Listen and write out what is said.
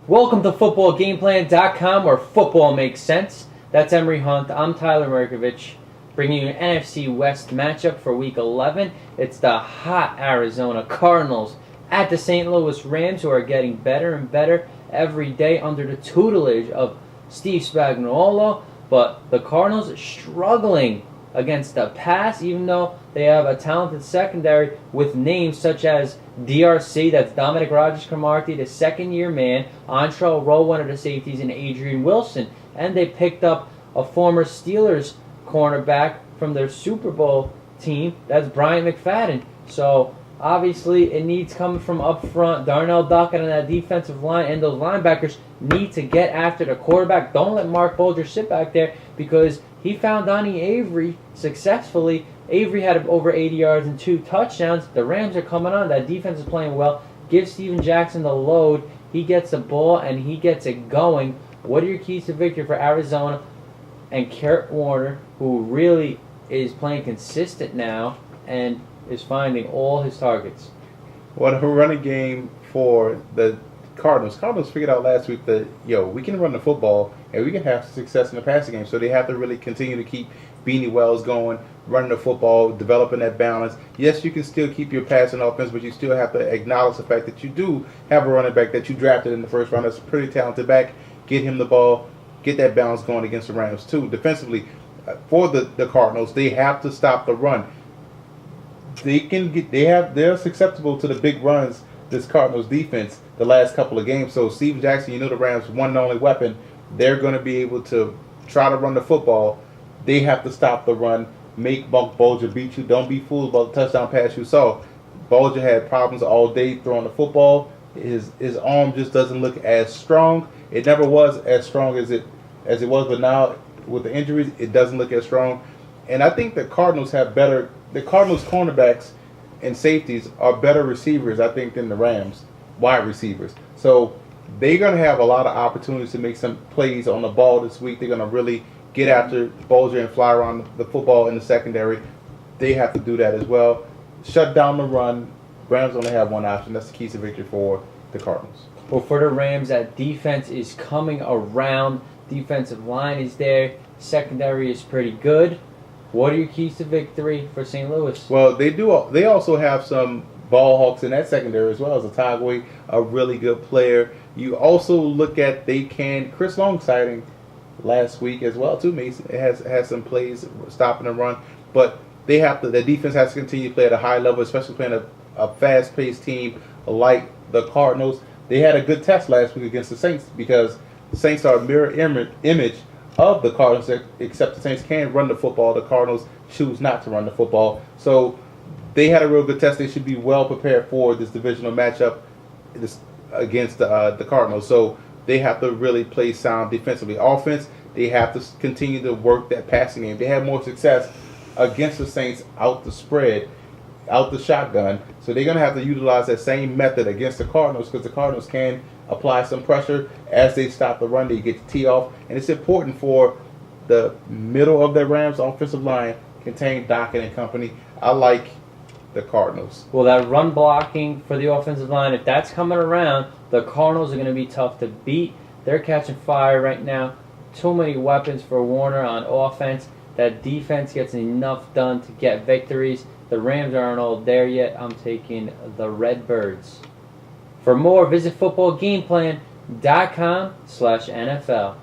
Welcome to footballgameplan.com, where football makes sense. That's Emery Hunt. I'm Tyler Merkovich, bringing you an NFC West matchup for Week 11. It's the hot Arizona Cardinals at the St. Louis Rams, who are getting better and better every day under the tutelage of Steve Spagnuolo. But the Cardinals are struggling against the pass, even though they have a talented secondary with names such as DRC, that's Dominic Rodgers-Cromartie, the second-year man, Antrell Rowe, one of the safeties, and Adrian Wilson. And they picked up a former Steelers cornerback from their Super Bowl team, that's Bryant McFadden. So obviously it needs coming from up front. Darnell Duckett and that defensive line and those linebackers need to get after the quarterback. Don't let Mark Bulger sit back there, because he found Donnie Avery successfully. Avery had over 80 yards and 2 touchdowns. The Rams are coming on. That defense is playing well. Give Steven Jackson the load. He gets the ball and he gets it going. What are your keys to victory for Arizona and Kurt Warner, who really is playing consistent now and is finding all his targets? What a running game for the Cardinals. Cardinals figured out last week that, we can run the football and we can have success in the passing game. So they have to really continue to keep Beanie Wells going, running the football, developing that balance. Yes, you can still keep your passing offense, but you still have to acknowledge the fact that you do have a running back that you drafted in the first round. That's a pretty talented back. Get him the ball, get that balance going against the Rams too. Defensively, for the Cardinals, they have to stop the run. They're susceptible to the big runs, this Cardinals defense, the last couple of games. So Steve Jackson, the Rams' one and only weapon. They're going to be able to try to run the football. They have to stop the run, make Bulger beat you. Don't be fooled about the touchdown pass you saw. Bulger had problems all day throwing the football. His arm just doesn't look as strong. It never was as strong as it was, but now with the injuries, it doesn't look as strong. And I think the Cardinals cornerbacks and safeties are better receivers, I think, than the Rams wide receivers. So they're going to have a lot of opportunities to make some plays on the ball this week. They're going to really get after Bulger and fly around the football in the secondary. They have to do that as well. Shut down the run. Rams only have one option. That's the key to victory for the Cardinals. Well, for the Rams, that defense is coming around. Defensive line is there. Secondary is pretty good. What are your keys to victory for St. Louis? Well, they also have some ball hawks in that secondary as well as Otagwe, a really good player. You also look at Chris Long sighting last week as well too. Mason has some plays stopping the run, but the defense has to continue to play at a high level, especially playing a fast-paced team like the Cardinals. They had a good test last week against the Saints, because the Saints are a mirror image of the Cardinals, except the Saints can run the football. The Cardinals choose not to run the football. So they had a real good test. They should be well prepared for this divisional matchup against the Cardinals. So they have to really play sound defensively. Offense, they have to continue to work that passing game. They had more success against the Saints out the spread, out the shotgun. So they're going to have to utilize that same method against the Cardinals, because the Cardinals can apply some pressure as they stop the run. They get the tee off. And it's important for the middle of the Rams offensive line contain Dockett and company. I like the Cardinals. Well, that run blocking for the offensive line, if that's coming around, the Cardinals are going to be tough to beat. They're catching fire right now. Too many weapons for Warner on offense. That defense gets enough done to get victories. The Rams aren't all there yet. I'm taking the Redbirds. For more, visit footballgameplan.com/NFL.